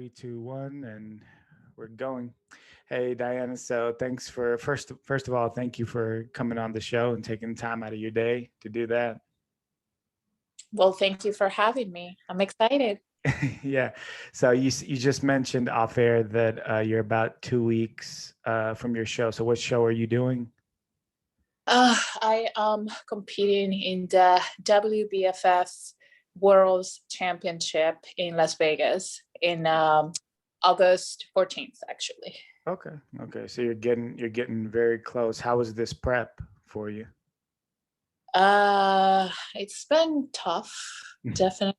Three, two, one, and we're going. Hey, Diana. So thanks for first of all, thank you for coming on the show and taking time out of your day to do that. Well, thank you for having me. I'm excited. Yeah. So you just mentioned off air that you're about 2 weeks from your show. So what show are you doing? I am competing in the WBFF World Championship in Las Vegas in August 14th, actually. Okay. Okay. So you're getting very close. How was this prep for you? It's been tough, definitely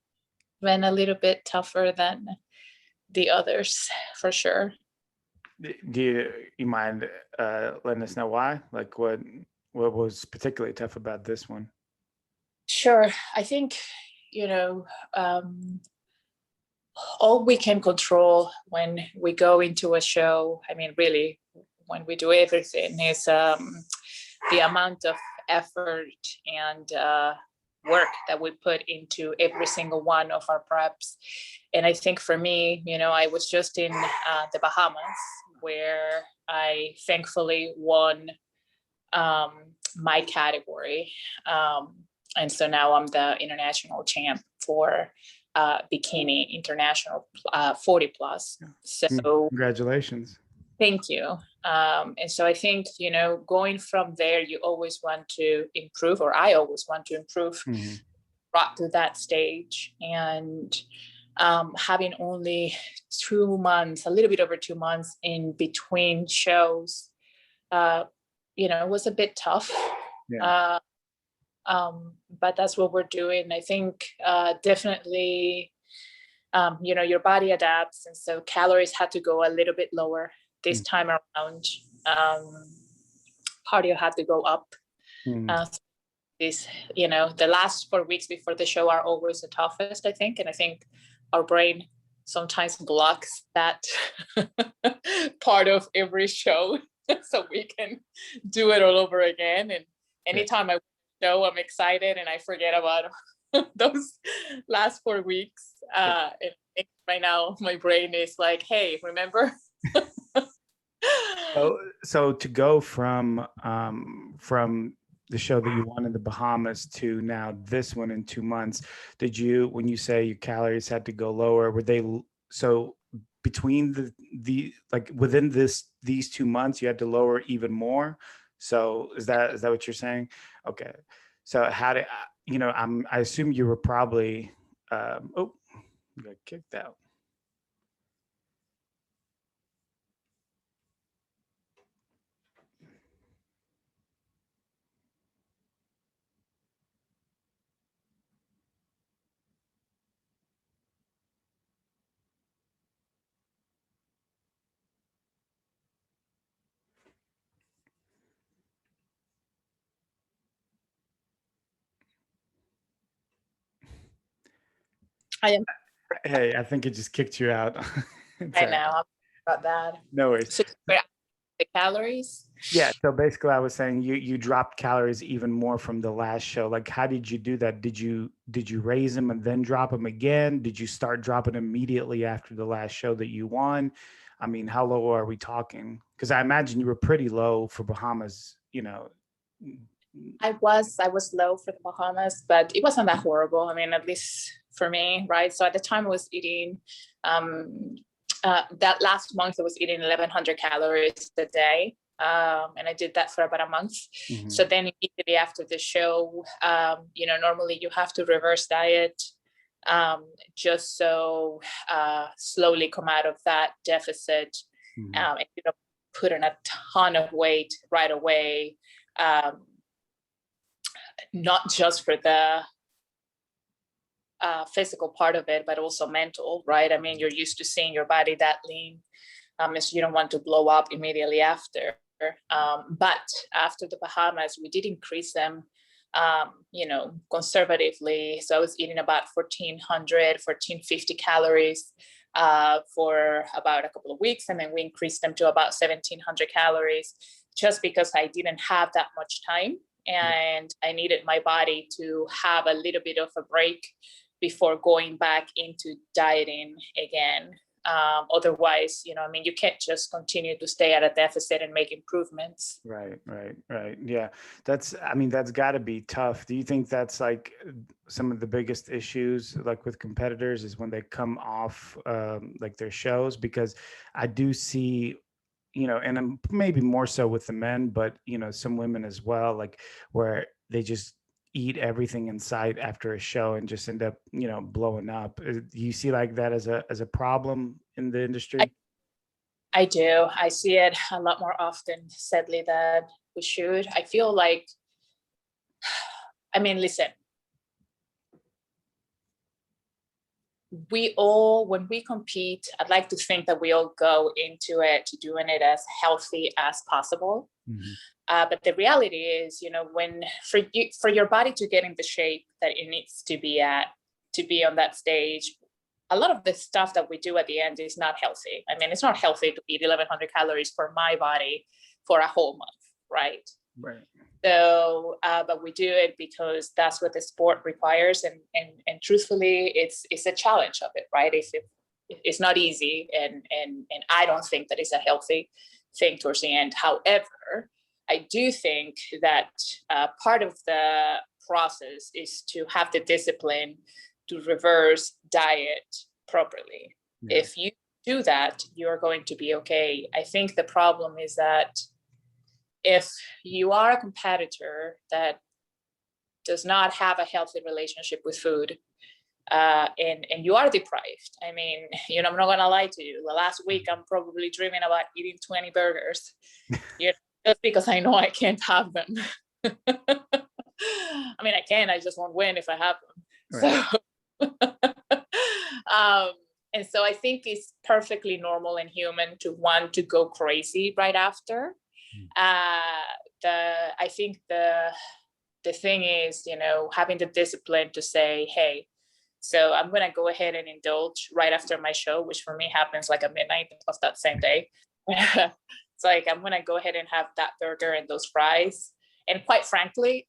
been a little bit tougher than the others, for sure. Do you mind letting us know why? Like what was particularly tough about this one? Sure. I think, you know, um, all we can control when we go into a show, I mean, really, when we do everything, is the amount of effort and work that we put into every single one of our preps. And I think for me, I was just in the Bahamas, where I thankfully won um, my category. And so now I'm the international champ for bikini international 40 plus. So Congratulations. thank you. And so I think, going from there, you always want to improve, or I always want to improve, brought to that stage. And having only 2 months, a little bit over 2 months in between shows, was a bit tough. Yeah. But that's what we're doing. I think definitely, your body adapts. And so calories had to go a little bit lower this time around. Cardio had to go up. The last 4 weeks before the show are always the toughest, I think. And I think our brain sometimes blocks that part of every show so we can do it all over again. And anytime I show, I'm excited and I forget about those last 4 weeks. And right now my brain is like, hey, remember? So to go from the show that you won in the Bahamas to now this one in 2 months, when you say your calories had to go lower, were they so between the like within these 2 months you had to lower even more? So is that what you're saying? Okay. So how did I assume you were probably you got kicked out. I am. Hey, I think it just kicked you out. I know about that. No worries. So the calories. Yeah. So basically, I was saying you dropped calories even more from the last show. Like, how did you do that? Did you raise them and then drop them again? Did you start dropping immediately after the last show that you won? I mean, how low are we talking? Because I imagine you were pretty low for Bahamas. I was low for the Bahamas, but it wasn't that horrible. I mean, at least for me, right? So at the time I was eating, that last month I was eating 1,100 calories a day. And I did that for about a month. So then immediately after the show, normally you have to reverse diet, just so slowly come out of that deficit, and put in a ton of weight right away. Not just for the physical part of it, but also mental, right? I mean, you're used to seeing your body that lean, so you don't want to blow up immediately after. But after the Bahamas, we did increase them, conservatively. So I was eating about 1,450 calories for about a couple of weeks. And then we increased them to about 1,700 calories, just because I didn't have that much time. And I needed my body to have a little bit of a break before going back into dieting again. Otherwise, I mean, you can't just continue to stay at a deficit and make improvements. Right. Yeah. I mean, that's got to be tough. Do you think that's like some of the biggest issues, like with competitors, is when they come off like their shows? Because I do see, and maybe more so with the men, but, some women as well, like where they just eat everything in sight after a show and just end up, blowing up. Do you see like that as a problem in the industry? I do. I see it a lot more often, sadly, than we should. I feel like, I mean, listen, when we compete, I'd like to think that we all go into it doing it as healthy as possible. Mm-hmm. But the reality is, when for your body to get in the shape that it needs to be at, to be on that stage, a lot of the stuff that we do at the end is not healthy. I mean, it's not healthy to eat 1,100 calories for my body for a whole month, right? Right. So, but we do it because that's what the sport requires, and truthfully, it's a challenge of it, right? It's not easy, and I don't think that it's a healthy thing towards the end. However, I do think that part of the process is to have the discipline to reverse diet properly. Yeah. If you do that, you're going to be okay. I think the problem is that if you are a competitor that does not have a healthy relationship with food, and you are deprived, I mean, I'm not gonna lie to you, the last week I'm probably dreaming about eating 20 burgers, just because I know I can't have them. I mean, I can, I just won't win if I have them. Right. So and so I think it's perfectly normal and human to want to go crazy right after. I think the thing is, having the discipline to say, hey, so I'm going to go ahead and indulge right after my show, which for me happens like at midnight of that same day. It's like, I'm going to go ahead and have that burger and those fries. And quite frankly,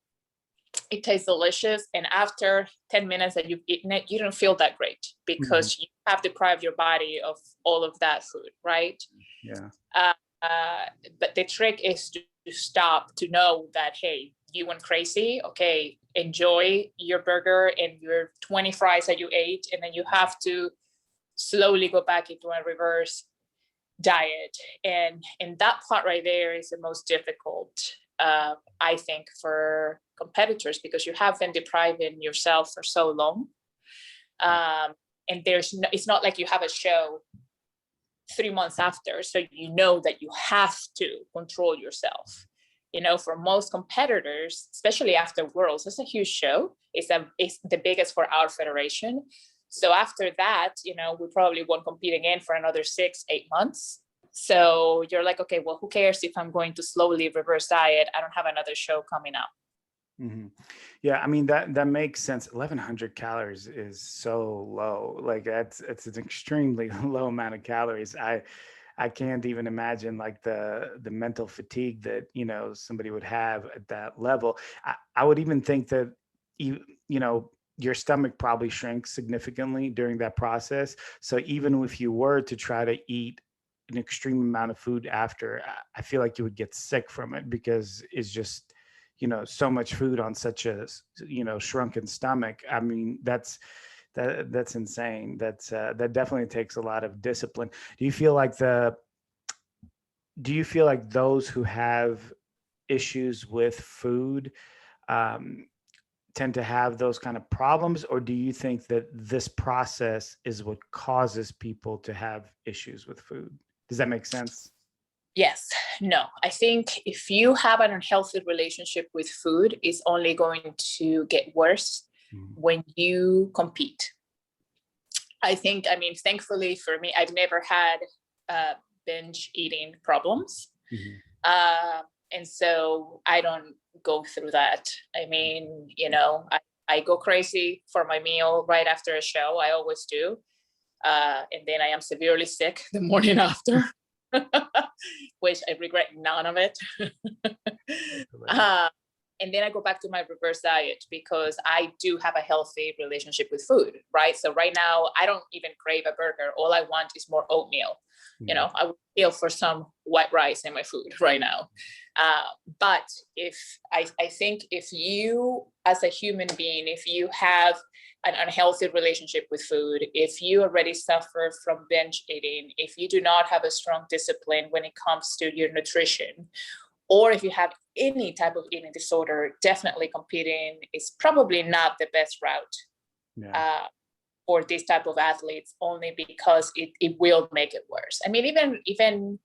it tastes delicious. And after 10 minutes that you've eaten it, you don't feel that great because you have deprived your body of all of that food, right? Yeah. But the trick is to stop, to know that, hey, you went crazy. Okay, enjoy your burger and your 20 fries that you ate. And then you have to slowly go back into a reverse diet. And that part right there is the most difficult, I think, for competitors, because you have been depriving yourself for so long. And it's not like you have a show 3 months after, so that you have to control yourself. For most competitors, especially after Worlds, it's a huge show. It's the biggest for our federation. So after that, we probably won't compete again for another 6-8 months. So you're like, okay, well, who cares if I'm going to slowly reverse diet? I don't have another show coming up. Mm-hmm. Yeah, I mean, that makes sense. 1,100 calories is so low. Like it's an extremely low amount of calories. I can't even imagine like the mental fatigue that somebody would have at that level. I would even think that your stomach probably shrinks significantly during that process. So even if you were to try to eat an extreme amount of food after, I feel like you would get sick from it, because it's just so much food on such a shrunken stomach. I mean, that's insane. That definitely takes a lot of discipline. Do you feel like those who have issues with food tend to have those kind of problems, or do you think that this process is what causes people to have issues with food? Does that make sense? Yes. No, I think if you have an unhealthy relationship with food, it's only going to get worse when you compete. I mean, thankfully for me, I've never had binge eating problems. And so I don't go through that. I mean, I go crazy for my meal right after a show. I always do. And then I am severely sick the morning after, which I regret none of it. And then I go back to my reverse diet because I do have a healthy relationship with food, right? So right now, I don't even crave a burger. All I want is more oatmeal. You know, I would feel for some white rice in my food right now. But if I think if you, as a human being, if you have an unhealthy relationship with food, if you already suffer from binge eating, if you do not have a strong discipline when it comes to your nutrition, or if you have any type of eating disorder, definitely competing is probably not the best route for this type of athletes, only because it will make it worse. I mean, even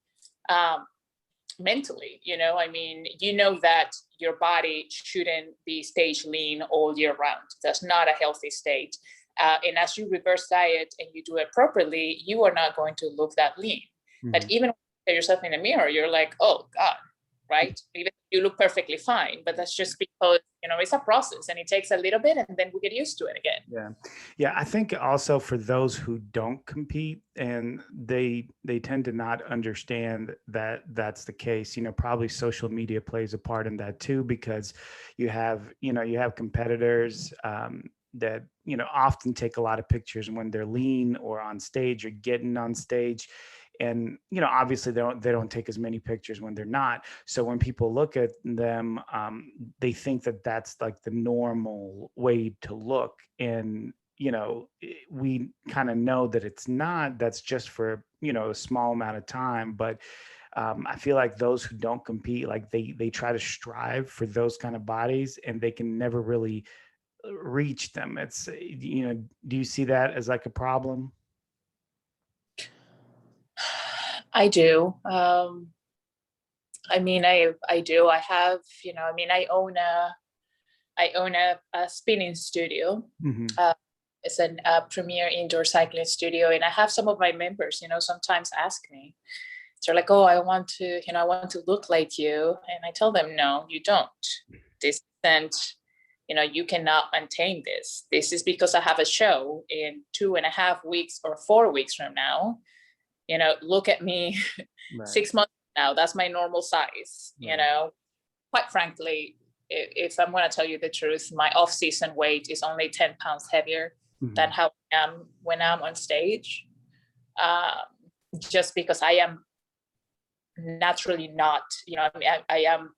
mentally, you know, I mean, you know that your body shouldn't be stage lean all year round. That's not a healthy state. And as you reverse diet and you do it properly, you are not going to look that lean. But even when you look at yourself in the mirror, you're like, oh God, right? Even you look perfectly fine, but that's just because, you know, it's a process and it takes a little bit and then we get used to it again. Yeah. I think also for those who don't compete and they tend to not understand that that's the case, you know, probably social media plays a part in that too, because you have competitors that, you know, often take a lot of pictures when they're lean or on stage or getting on stage. And, you know, obviously they don't take as many pictures when they're not. So when people look at them, they think that that's like the normal way to look. And, you know, we kind of know that it's not. That's just for, you know, a small amount of time. But I feel like those who don't compete, like they try to strive for those kind of bodies and they can never really reach them. It's, you know, do you see that as like a problem? I do. I mean, I do. I have, you know, I mean, I own a spinning studio. It's a premier indoor cycling studio, and I have some of my members, you know, sometimes ask me, they're like, "Oh, I want to look like you," and I tell them, "No, you don't. This isn't, you know, you cannot maintain this. This is because I have a show in 2.5 weeks or 4 weeks from now. You know, look at me." Right. 6 months now, that's my normal size. Right. You know, quite frankly, if I'm going to tell you the truth, my off-season weight is only 10 pounds heavier than how I am when I'm on stage. Just because I am naturally not, you know, I mean, I am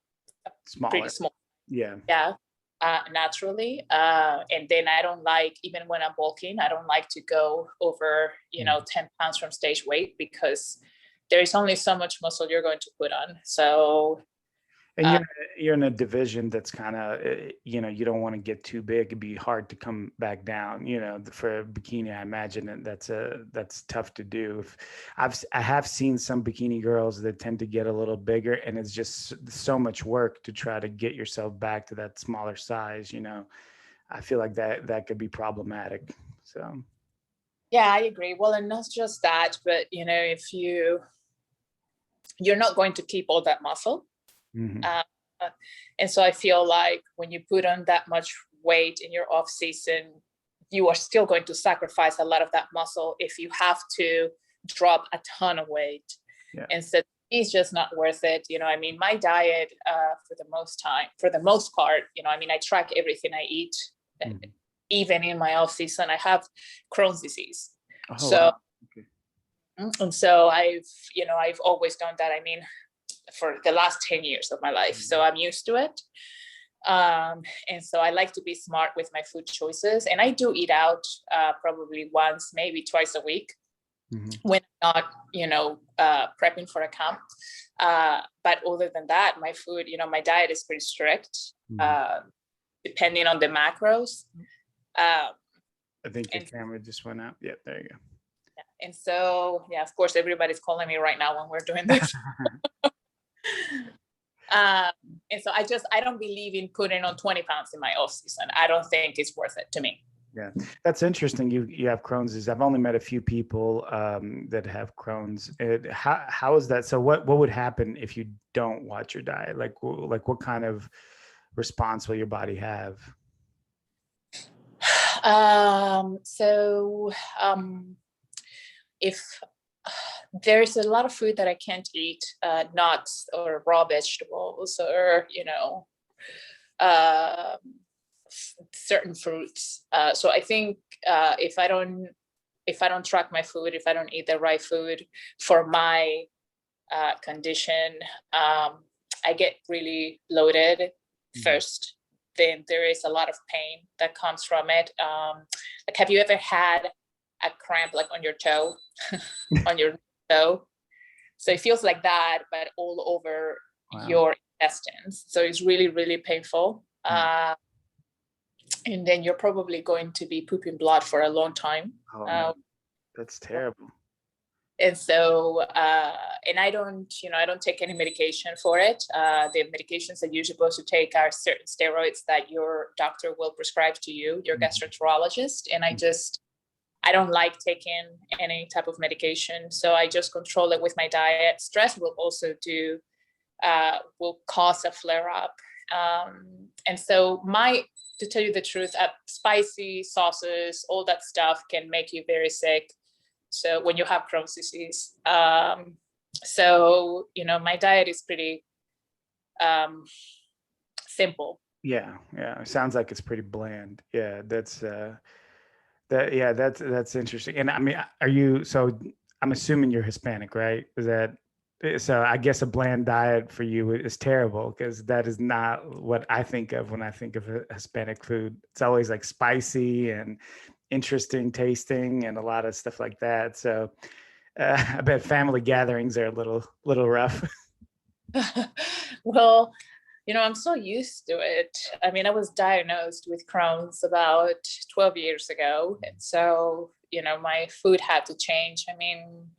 pretty small. Yeah. Naturally. And then I don't like, even when I'm bulking, I don't like to go over, you know, 10 pounds from stage weight, because there is only so much muscle you're going to put on. So, and you're in a division that's kind of, you know, you don't want to get too big. It'd be hard to come back down, you know, for bikini. I imagine that's tough to do. I have seen some bikini girls that tend to get a little bigger, and it's just so much work to try to get yourself back to that smaller size. You know, I feel like that could be problematic. So. Yeah, I agree. Well, and not just that, but, you know, if you're not going to keep all that muscle. And so I feel like when you put on that much weight in your off season, you are still going to sacrifice a lot of that muscle if you have to drop a ton of weight. And so it's just not worth it. You know, I mean, my diet for the most part, you know, I mean, I track everything I eat. Even in my off season, I have Crohn's disease. And so I've always done that. I mean, for the last 10 years of my life. So I'm used to it. And so I like to be smart with my food choices. And I do eat out probably once, maybe twice a week when I'm not, you know, prepping for a camp. But other than that, my food, you know, my diet is pretty strict, depending on the macros. I think your camera just went out. Yeah, there you go. And so, yeah, of course, everybody's calling me right now when we're doing this. And so I don't believe in putting on 20 pounds in my off season. I don't think it's worth it to me. Yeah, that's interesting. You have Crohn's disease. I've only met a few people that have Crohn's. How is that? So what would happen if you don't watch your diet? Like what kind of response will your body have? If there's a lot of food that I can't eat, nuts or raw vegetables, or, you know, uh, certain fruits. So I think if I don't track my food, if I don't eat the right food for my condition, I get really bloated first. Then there is a lot of pain that comes from it. Like, have you ever had a cramp like on your toe, on your toe? So it feels like that, but all over your intestines. So it's really, really painful. And then you're probably going to be pooping blood for a long time. Oh, that's terrible. And so, and I don't take any medication for it. The medications that you're supposed to take are certain steroids that your doctor will prescribe to you, your gastroenterologist. And I don't like taking any type of medication. So I just control it with my diet. Stress will also will cause a flare up. And so to tell you the truth, spicy sauces, all that stuff can make you very sick. So when you have Crohn's disease, so, my diet is pretty simple. Yeah. It sounds like it's pretty bland. Yeah, that's interesting. And I mean, so I'm assuming you're Hispanic, right? So I guess a bland diet for you is terrible, because that is not what I think of when I think of Hispanic food. It's always like spicy and interesting tasting and a lot of stuff like that. So I bet family gatherings are a little rough. Well, I'm so used to it. I mean, I was diagnosed with Crohn's about 12 years ago. And so, my food had to change. I mean,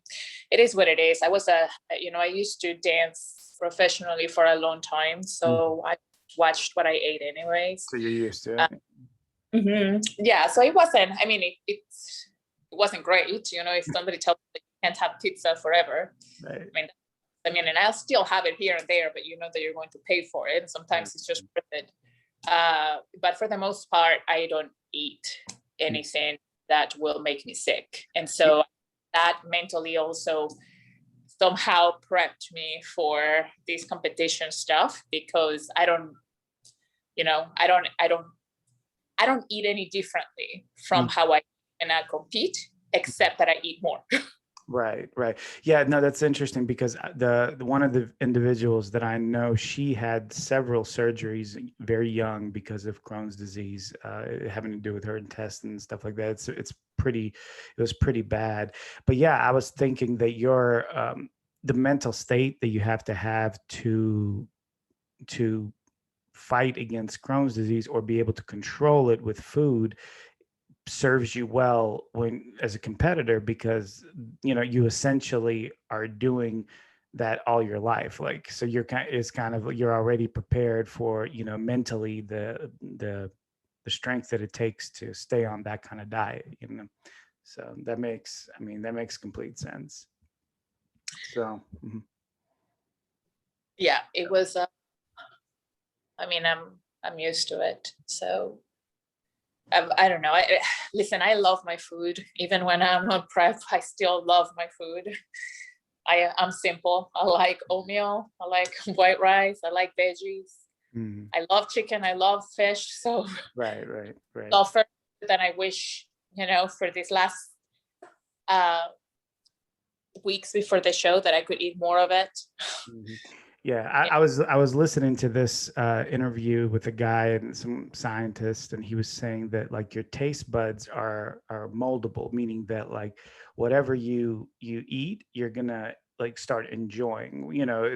it is what it is. I used to dance professionally for a long time. So I watched what I ate anyways. So you're used to it. Yeah. So it wasn't, I mean, it wasn't great. If somebody tells you that you can't have pizza forever, Right. I mean, and I'll still have it here and there, but you know that you're going to pay for it. Sometimes it's just worth it. But for the most part, I don't eat anything that will make me sick. And so that mentally also somehow prepped me for this competition stuff, because I don't eat any differently from how I compete, except that I eat more. Right. Yeah, no, that's interesting, because the one of the individuals that I know, she had several surgeries very young because of Crohn's disease, having to do with her intestines and stuff like that. It was pretty bad. But yeah, I was thinking that the mental state that you have to fight against Crohn's disease or be able to control it with food serves you well as a competitor, because you essentially are doing that all your life. Like, so you're already prepared for mentally the strength that it takes to stay on that kind of diet. So that makes complete sense. So yeah, it was I'm used to it. So I don't know. Listen, I love my food. Even when I'm on prep, I still love my food. I'm simple. I like oatmeal. I like white rice. I like veggies. I love chicken. I love fish. So right. Suffer than I wish, for these last weeks before the show, that I could eat more of it. Yeah, I was listening to this interview with a guy and some scientist, and he was saying that, like, your taste buds are moldable, meaning that, like, whatever you eat, you're gonna like start enjoying.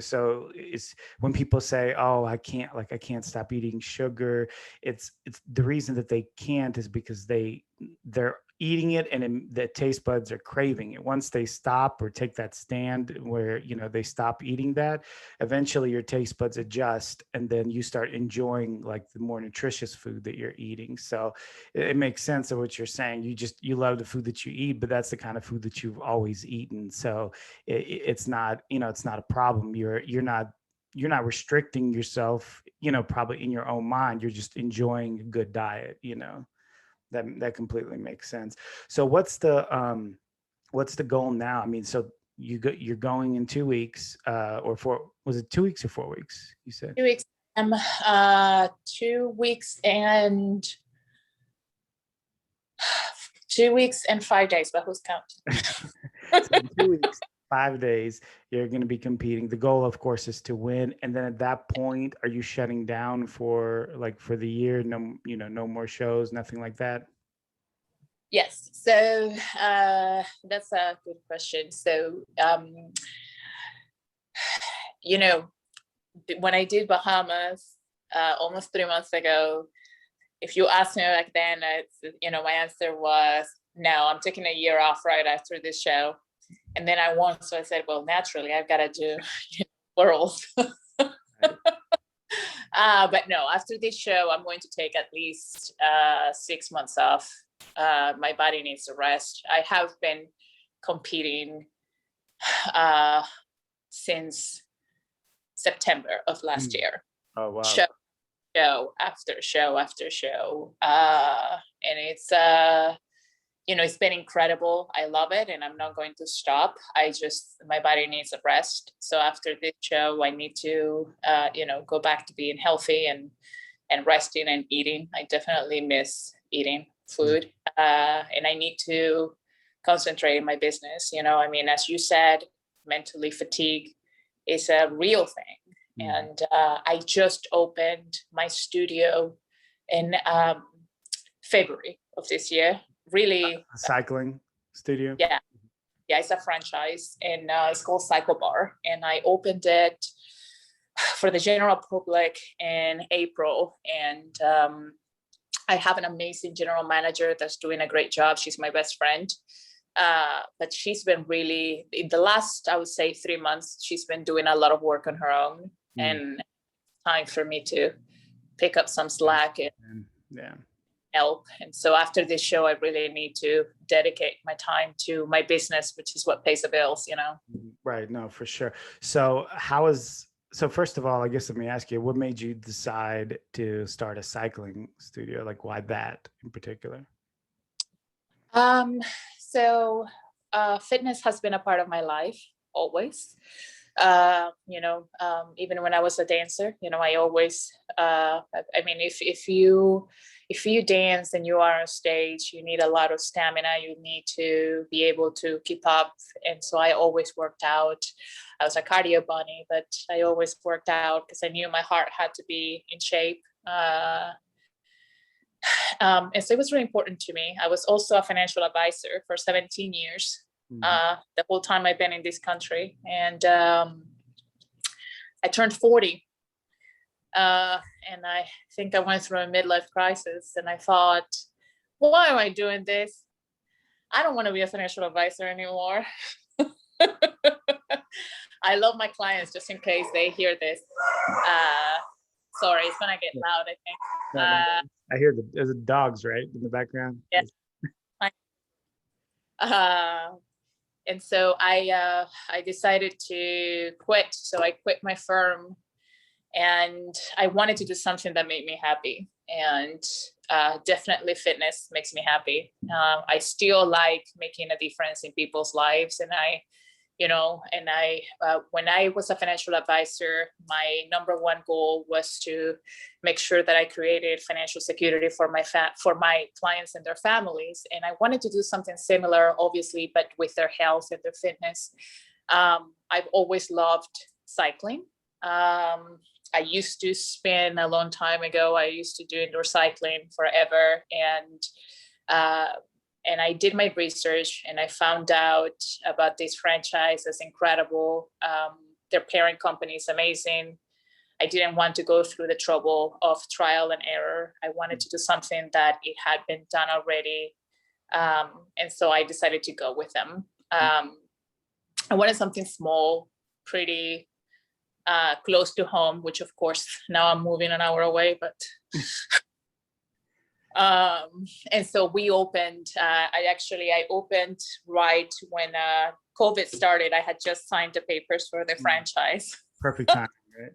So it's when people say, "Oh, I can't stop eating sugar," it's the reason that they can't is because they're eating it, and the taste buds are craving it. Once they stop or take that stand where they stop eating that, eventually your taste buds adjust, and then you start enjoying like the more nutritious food that you're eating. So it makes sense of what you're saying. You love the food that you eat, but that's the kind of food that you've always eaten. So it's not a problem. You're not restricting yourself, probably in your own mind. You're just enjoying a good diet. That completely makes sense. So what's the goal now? I mean, so you're going in 2 weeks, or was it 2 weeks or 4 weeks? You said 2 weeks. 2 weeks and 5 days, but who's counting? So in 2 weeks, 5 days, you're going to be competing. The goal, of course, is to win. And then at that point, are you shutting down for the year? No, no more shows, nothing like that. Yes. So that's a good question. So, when I did Bahamas almost 3 months ago, if you asked me back then, my answer was no. I'm taking a year off right after this show, and then I won. So I said, well, naturally, I've got to do worlds. Right. But no, after this show, I'm going to take at least 6 months off. My body needs a rest. I have been competing since September of last year. Oh, wow. Show after show after show. And it's, it's been incredible. I love it, and I'm not going to stop. My body needs a rest. So after this show, I need to, go back to being healthy and resting and eating. I definitely miss eating food. And I need to concentrate in my business. As you said, mentally fatigue is a real thing. And I just opened my studio in February of this year. Really, a cycling studio. Yeah, it's a franchise, and it's called Cycle Bar. And I opened it for the general public in April. And I have an amazing general manager that's doing a great job. She's my best friend. But she's been really, in the last, I would say 3 months, she's been doing a lot of work on her own. And time for me to pick up some slack and help. And so after this show, I really need to dedicate my time to my business, which is what pays the bills, Right. No, for sure. So first of all, I guess let me ask you, what made you decide to start a cycling studio? Like, why that in particular? So fitness has been a part of my life always. Even when I was a dancer, I always, if you dance and you are on stage, you need a lot of stamina. You need to be able to keep up. And so I always worked out. I was a cardio bunny, but I always worked out because I knew my heart had to be in shape. And so it was really important to me. I was also a financial advisor for 17 years. The whole time I've been in this country, and I turned 40, and I think I went through a midlife crisis, and I thought, why am I doing this? I don't want to be a financial advisor anymore. I love my clients, just in case they hear this. Sorry, it's gonna get loud, I think. I hear there's dogs, right, in the background. Yes. And so I decided to quit. So I quit my firm, and I wanted to do something that made me happy. And definitely fitness makes me happy. I still like making a difference in people's lives. And when I was a financial advisor, my number one goal was to make sure that I created financial security for my clients and their families. And I wanted to do something similar, obviously, but with their health and their fitness. I've always loved cycling. I used to spin a long time ago. I used to do indoor cycling forever. And I did my research, and I found out about this franchise. It's incredible. Their parent company is amazing. I didn't want to go through the trouble of trial and error. I wanted to do something that it had been done already. And so I decided to go with them. I wanted something small, pretty close to home, which of course now I'm moving an hour away, but and so we opened, I opened right when COVID started. I had just signed the papers for the franchise. Perfect time, right?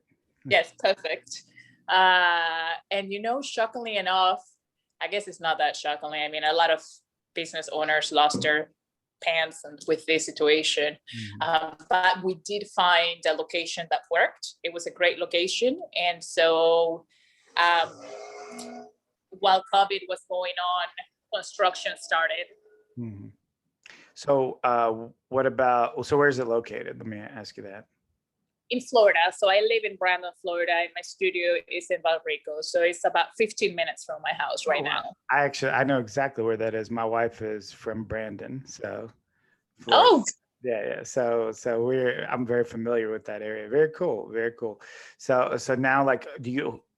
Yes, perfect. And shockingly enough, I guess it's not that shockingly. I mean, a lot of business owners lost their pants and with this situation. But we did find a location that worked. It was a great location. And so while COVID was going on, construction started. Mhm. So what about, so where is it located? Let me ask you that. In Florida. So I live in Brandon, Florida, and my studio is in Valrico. So it's about 15 minutes from my house right now. I know exactly where that is. My wife is from Brandon, so Florida. Oh, Yeah. So I'm very familiar with that area. Very cool. Very cool. So now, like,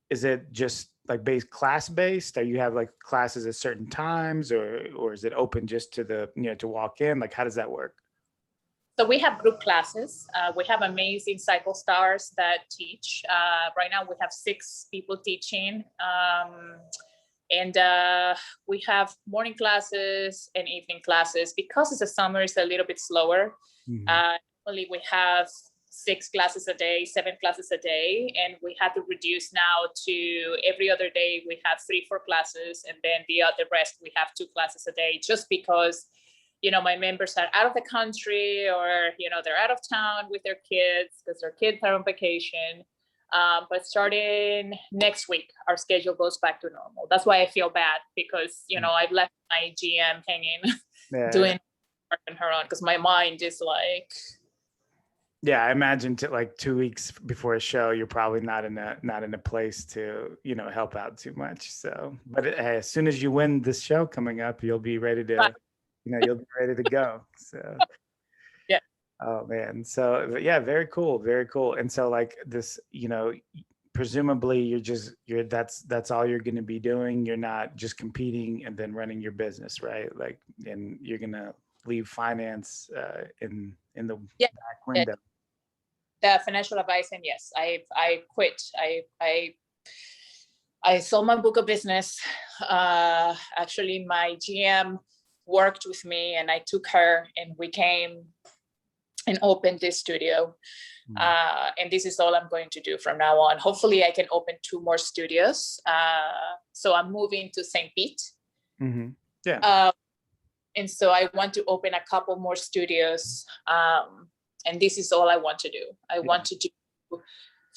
is it just like class based? Or you have like classes at certain times, or is it open just to to walk in? Like, how does that work? so we have group classes. We have amazing cycle stars that teach. Right now we have 6 people teaching. And we have morning classes and evening classes. Because it's a summer, it's a little bit slower. Only we have 6 classes a day, 7 classes a day, and we had to reduce now to every other day we have 3-4 classes, and then the rest we have 2 classes a day, just because my members are out of the country, or they're out of town with their kids because their kids are on vacation. But starting next week, our schedule goes back to normal. That's why I feel bad, because I've left my GM hanging, doing work on her own, because my mind is like. Yeah, I imagine like 2 weeks before a show, you're probably not in a place to help out too much. So, but hey, as soon as you win this show coming up, you'll be ready to you'll be ready to go. So. Yeah. Oh man. So yeah, very cool. Very cool. And so like this, presumably that's all you're going to be doing. You're not just competing and then running your business, right? Like, and you're going to leave finance in the back window. The financial advice, and yes, I quit. I sold my book of business. Actually, my GM worked with me, and I took her, and we came and opened this studio. And this is all I'm going to do from now on. Hopefully I can open 2 more studios. So I'm moving to St. Pete. Yeah. And so I want to open a couple more studios. And this is all I want to do. I want to do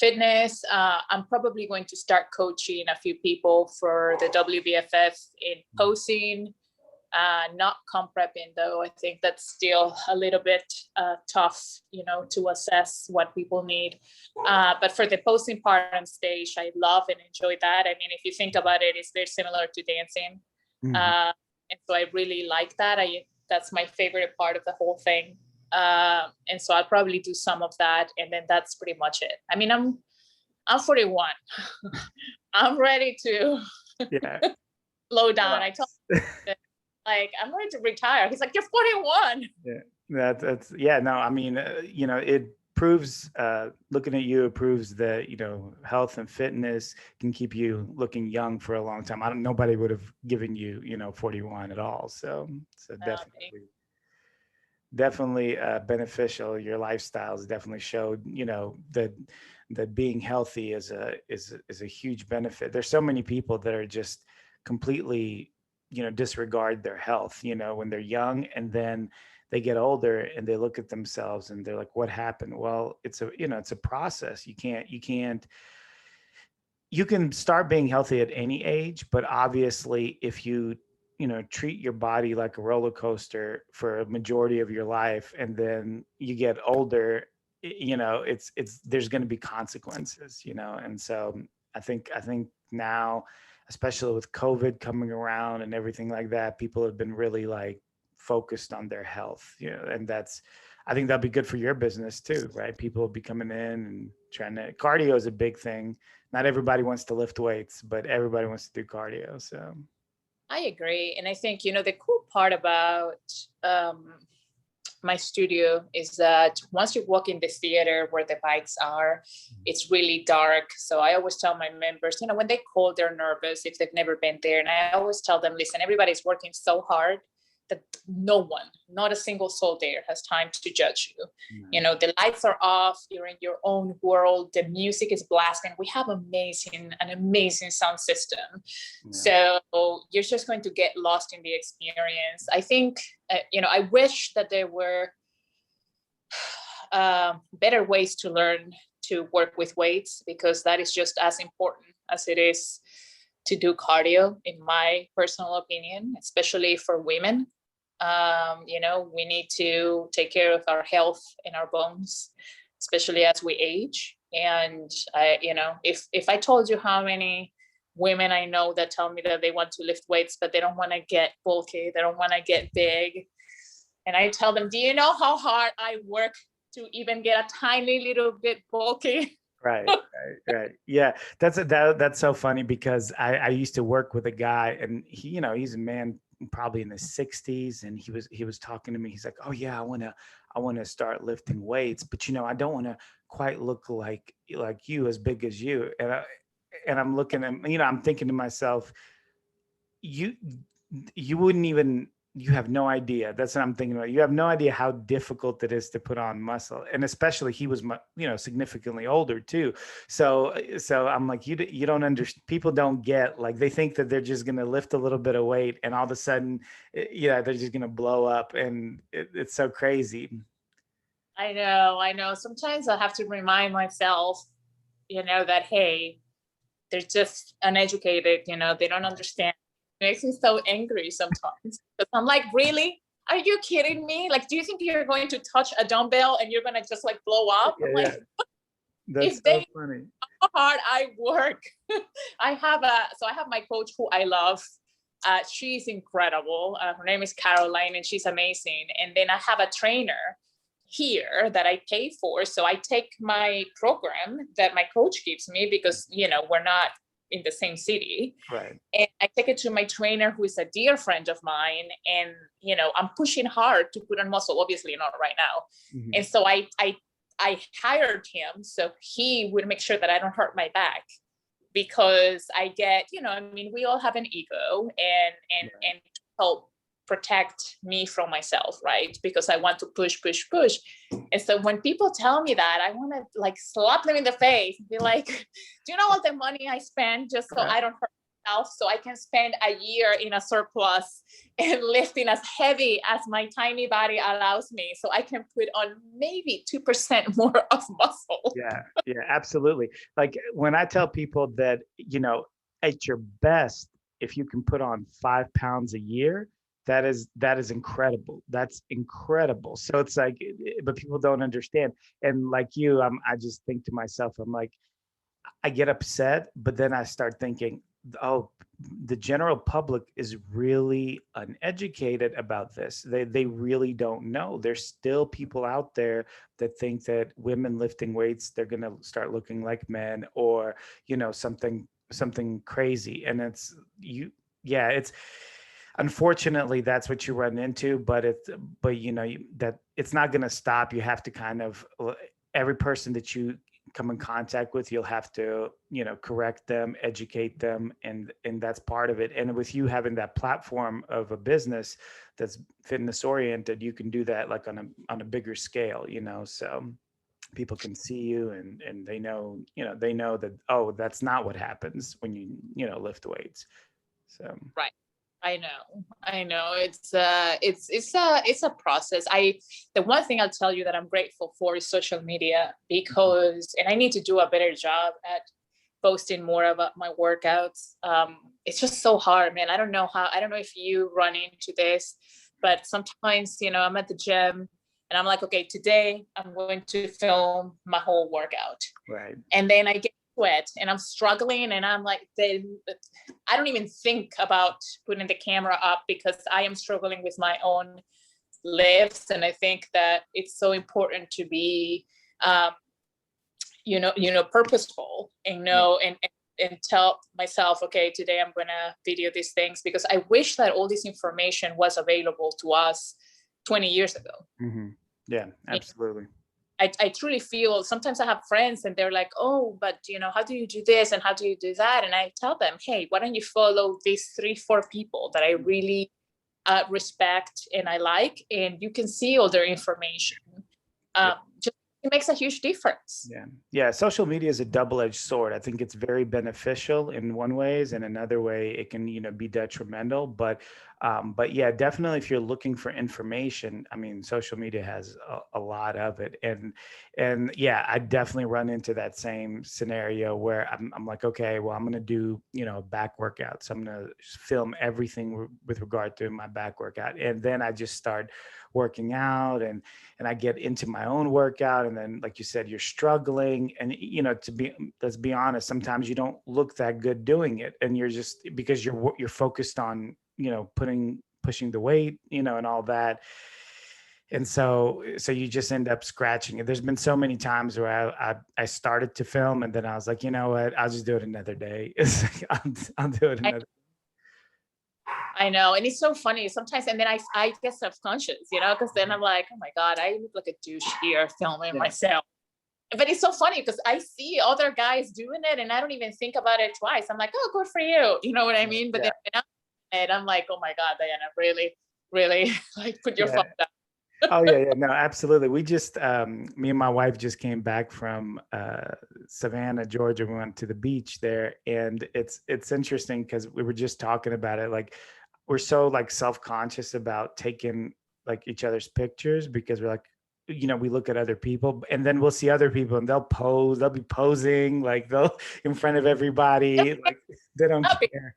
fitness. I'm probably going to start coaching a few people for the WBFF in posing. Not comp prepping, though. I think that's still a little bit tough, to assess what people need. But for the posing part on stage, I love and enjoy that. I mean, if you think about it, it's very similar to dancing. And so I really like that. That's my favorite part of the whole thing. And so I'll probably do some of that, and then that's pretty much it. I mean, I'm 41. I'm ready to slow down. I told him, like, I'm ready to retire. He's like, you're 41. Yeah, that's no. I mean, it proves. Looking at you, it proves that health and fitness can keep you looking young for a long time. Nobody would have given you 41 at all. So definitely beneficial. Your lifestyles definitely showed that being healthy is a huge benefit. There's so many people that are just completely disregard their health when they're young, and then they get older and they look at themselves and they're like, what happened? Well, it's a process. You can start being healthy at any age, but obviously if you treat your body like a roller coaster for a majority of your life, and then you get older, it's there's going to be consequences, and so I think now, especially with COVID coming around and everything like that, people have been really like focused on their health, and I think that'll be good for your business too, right? People will be coming in and cardio is a big thing. Not everybody wants to lift weights, but everybody wants to do cardio. So I agree. And I think, the cool part about my studio is that once you walk in the theater where the bikes are, it's really dark. So I always tell my members, when they call, they're nervous if they've never been there. And I always tell them, listen, everybody's working so hard that no one, not a single soul there has time to judge you. Mm. You know, the lights are off, you're in your own world, the music is blasting. We have an amazing sound system. Yeah. So you're just going to get lost in the experience. I think, you know, I wish that there were better ways to learn to work with weights, because that is just as important as it is to do cardio, in my personal opinion, especially for women. You know, we need to take care of our health and our bones, especially as we age. And you know, if I told you how many women I know that tell me that they want to lift weights, but they don't want to get bulky, they don't want to get big. And I tell them, do you know how hard I work to even get a tiny little bit bulky? Right. Yeah, that's so funny, because I used to work with a guy, and he, you know, he's a man probably in his 60s, and he was talking to me. He's like, oh yeah, I want to start lifting weights, but you know, I don't want to quite look like you, as big as you. And I'm looking at, you know, I'm thinking to myself, you wouldn't even, you have no idea. That's what I'm thinking about. You have no idea how difficult it is to put on muscle. And especially he was, you know, significantly older too. So I'm like, you don't understand. People don't get, like, they think that they're just going to lift a little bit of weight and all of a sudden, yeah, they're just going to blow up. And it's so crazy. I know. Sometimes I have to remind myself, you know, that, hey, they're just uneducated, you know, they don't understand. It makes me so angry sometimes, because I'm like, really? Are you kidding me? Like, do you think you're going to touch a dumbbell and you're going to just like blow up? Yeah, like, yeah. That's if so funny. How hard I work. I have my coach who I love. She's incredible. Her name is Caroline, and she's amazing. And then I have a trainer here that I pay for. So I take my program that my coach gives me, because, you know, we're not in the same city. Right. And I take it to my trainer, who is a dear friend of mine. And, you know, I'm pushing hard to put on muscle, obviously not right now. Mm-hmm. And so I hired him so he would make sure that I don't hurt my back, because I get, you know, I mean, we all have an ego, and help protect me from myself, right? Because I want to push. And so when people tell me that, I want to like slap them in the face and be like, do you know all the money I spend just so I don't hurt myself, so I can spend a year in a surplus and lifting as heavy as my tiny body allows me, so I can put on maybe 2% more of muscle. Yeah, absolutely. Like when I tell people that, you know, at your best, if you can put on 5 pounds a year, that is incredible. That's incredible. So it's like, but people don't understand. And like you, I just think to myself, I'm like, I get upset, but then I start thinking, oh, the general public is really uneducated about this. They really don't know. There's still people out there that think that women lifting weights, they're going to start looking like men, or, you know, something crazy. And it's unfortunately that's what you run into, but you know, that it's not going to stop. You have to kind of, every person that you come in contact with, you'll have to, you know, correct them, educate them, and that's part of it. And with you having that platform of a business that's fitness oriented, you can do that like on a bigger scale, you know, so people can see you and they know, you know, they know that, oh, that's not what happens when you know, lift weights. So right. I know. It's a process. The one thing I'll tell you that I'm grateful for is social media, because, and I need to do a better job at posting more about my workouts. It's just so hard, man. I don't know if you run into this, but sometimes, you know, I'm at the gym and I'm like, okay, today I'm going to film my whole workout. Right. And then I get sweat and I'm struggling, and I'm like, I don't even think about putting the camera up because I am struggling with my own lifts. And I think that it's so important to be, purposeful, and know, and tell myself, okay, today I'm gonna video these things, because I wish that all this information was available to us 20 years ago. Mm-hmm. Yeah, absolutely. I truly feel, sometimes I have friends and they're like, oh, but you know, how do you do this and how do you do that? And I tell them, hey, why don't you follow these 3-4 people that I really respect and I like, and you can see all their information. Just, it makes a huge difference. Yeah. Social media is a double-edged sword. I think it's very beneficial in one ways, and another way it can, be detrimental. But yeah, definitely if you're looking for information, I mean, social media has a lot of it, and yeah, I definitely run into that same scenario where I'm like, okay, well, I'm gonna do a back workout, so I'm gonna film everything with regard to my back workout, and then I just start working out and I get into my own workout, and then like you said, you're struggling, and let's be honest, sometimes you don't look that good doing it, and you're just, because you're focused on pushing the weight, and all that, and so you just end up scratching it. There's been so many times where I started to film, and then I was like, you know what, I'll just do it another day. It's like, I'll do it another. I know, and it's so funny sometimes, and then I get self-conscious, because then I'm like, oh my God, I look like a douche here filming myself. But it's so funny because I see other guys doing it, and I don't even think about it twice. I'm like, oh, good for you, you know what I mean? But then I'm like, oh my God, Dayana, really, really, like, put your phone down. Oh yeah, no, absolutely. We just, me and my wife just came back from Savannah, Georgia. We went to the beach there, and it's interesting because we were just talking about it. Like, we're so like self-conscious about taking like each other's pictures, because we're like, we look at other people, and then we'll see other people, and they'll be posing like they'll in front of everybody, like they don't care.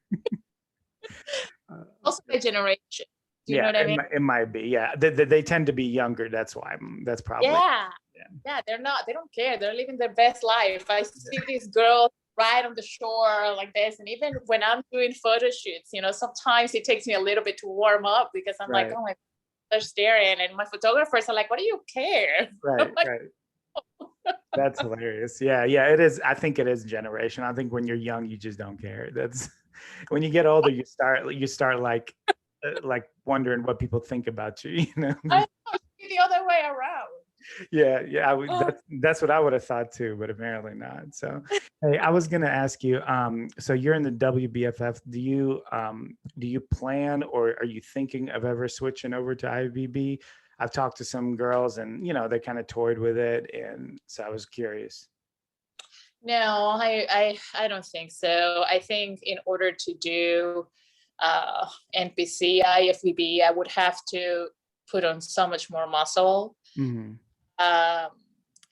Also my generation. Do you know what I mean? It might be. Yeah, they tend to be younger. That's why. That's probably. Yeah. They don't care. They're living their best life. I see these girls right on the shore like this, and even when I'm doing photo shoots, sometimes it takes me a little bit to warm up, because I'm like, oh my God, they're staring, and my photographers are like, what do you care? Right. That's hilarious. Yeah, it is. I think it is generation. I think when you're young, you just don't care. That's when you get older, you start like wondering what people think about you. I know, the other way around. Yeah. That's what I would have thought too, but apparently not. So, hey, I was gonna ask you. So you're in the WBFF. Do you plan, or are you thinking of ever switching over to IFBB? I've talked to some girls, and they kind of toyed with it, and so I was curious. No, I don't think so. I think in order to do NPC, IFBB, I would have to put on so much more muscle. Mm-hmm.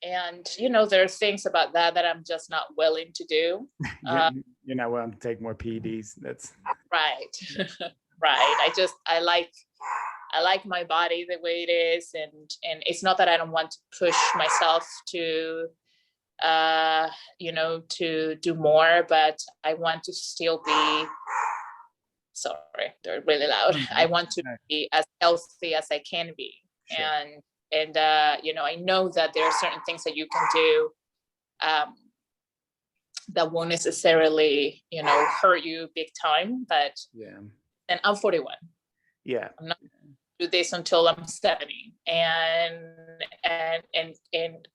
And there are things about that I'm just not willing to do. You're not willing to take more PEDs. That's right. Right. I like my body the way it is, and it's not that I don't want to push myself to to do more, but I want to still be, sorry, they're really loud. I want to be as healthy as I can be. Sure. And I know that there are certain things that you can do that won't necessarily, hurt you big time, but and I'm 41. Yeah. I'm not do this until I'm 70 and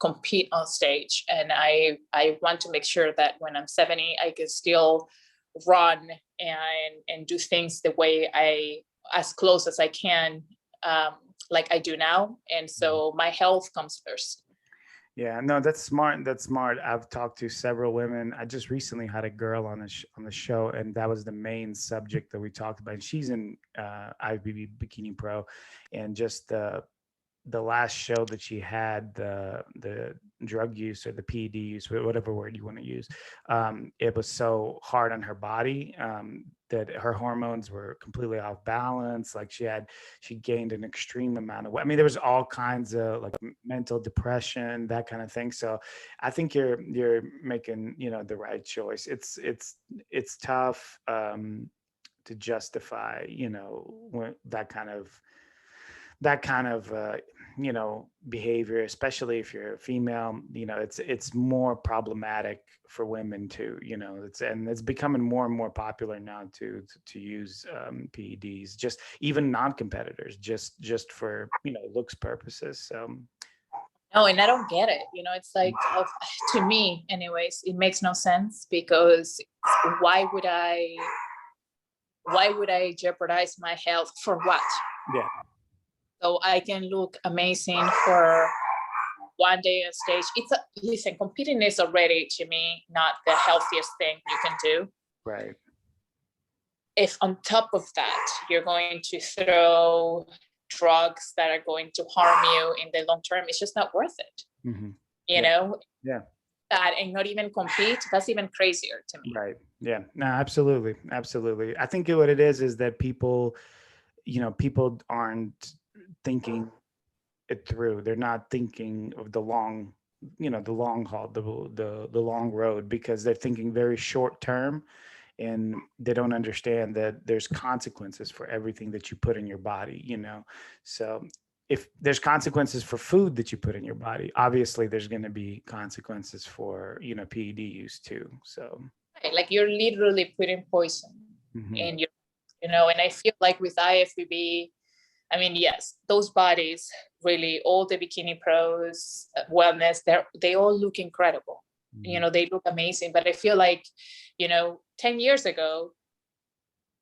compete on stage. And I want to make sure that when I'm 70, I can still run and do things the way as close as I can, like I do now. And so my health comes first. Yeah, no, that's smart. I've talked to several women. I just recently had a girl on the show, and that was the main subject that we talked about. And she's in IFBB Bikini Pro, and just the last show that she had, the drug use or the PED use, whatever word you want to use, it was so hard on her body that her hormones were completely off balance. Like she gained an extreme amount of weight. I mean, there was all kinds of like mental depression, that kind of thing. So I think you're making, the right choice. It's tough to justify, that kind of behavior, especially if you're a female. It's more problematic for women too. It's becoming more and more popular now to use PEDs, just even non-competitors, just for looks purposes. So no, and I don't get it. It's like, to me anyways, it makes no sense, because why would I why would I jeopardize my health for what? Yeah. So I can look amazing for one day on stage. Listen, competing is already, to me, not the healthiest thing you can do. Right. If on top of that, you're going to throw drugs that are going to harm you in the long term, it's just not worth it. Mm-hmm. You know? Yeah. That and not even compete, that's even crazier to me. Right. Yeah. No, absolutely. Absolutely. I think what it is that people, people aren't thinking it through. They're not thinking of the long, the long haul, the long road, because they're thinking very short term, and they don't understand that there's consequences for everything that you put in your body. So if there's consequences for food that you put in your body, obviously there's going to be consequences for PED use too. So right, like you're literally putting poison in your, and I feel like with IFBB, I mean, yes, those bodies, really, all the bikini pros, wellness, they all look incredible. They look amazing. But I feel like, 10 years ago,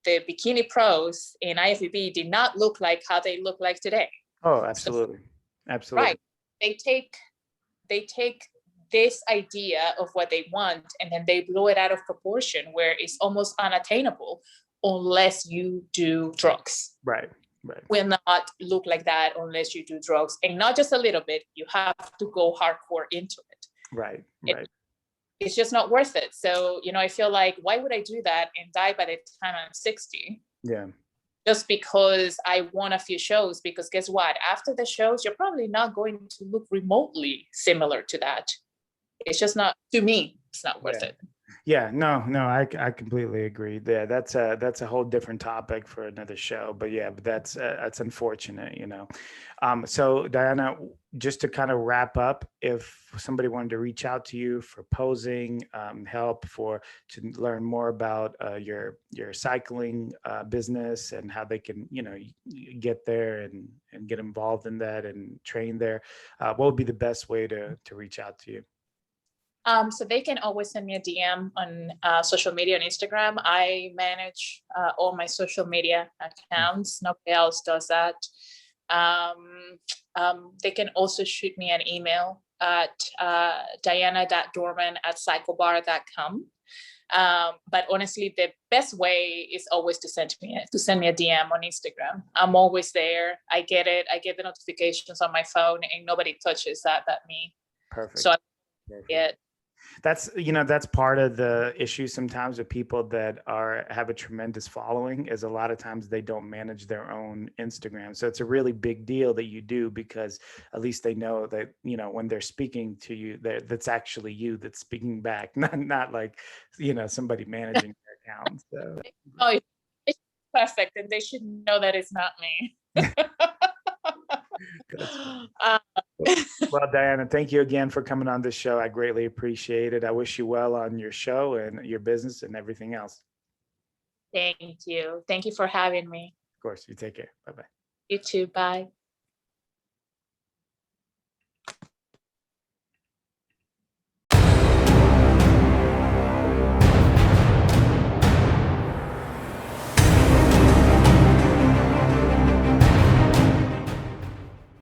the bikini pros in IFBB did not look like how they look like today. Oh, absolutely. So, absolutely. Right. They take this idea of what they want, and then they blow it out of proportion, where it's almost unattainable unless you do drugs. Right. Right. Will not look like that unless you do drugs, and not just a little bit. You have to go hardcore into it. Right. Right. It's just not worth it. So, I feel like, why would I do that and die by the time I'm 60? Yeah. Just because I won a few shows, because guess what? After the shows, you're probably not going to look remotely similar to that. It's just not, to me, it's not worth it. Yeah, no, I completely agree. Yeah, that's a whole different topic for another show. But yeah, that's unfortunate, So Dayana, just to kind of wrap up, if somebody wanted to reach out to you for posing, help to learn more about your cycling business and how they can get there and get involved in that and train there, what would be the best way to reach out to you? So they can always send me a DM on social media on Instagram. I manage all my social media accounts. Nobody else does that. They can also shoot me an email at Dayana.dorman@cyclebar.com. But honestly, the best way is always to send me a DM on Instagram. I'm always there. I get it. I get the notifications on my phone, and nobody touches that but me. Perfect. So that's part of the issue sometimes with people that have a tremendous following, is a lot of times they don't manage their own Instagram. So it's a really big deal that you do, because at least they know that when they're speaking to you, that's actually you that's speaking back, not like somebody managing their account. So it's perfect, and they should know that it's not me. Well, Dayana, thank you again for coming on this show. I greatly appreciate it. I wish you well on your show and your business and everything else. Thank you. Thank you for having me. Of course. You take care. Bye-bye. You too. Bye.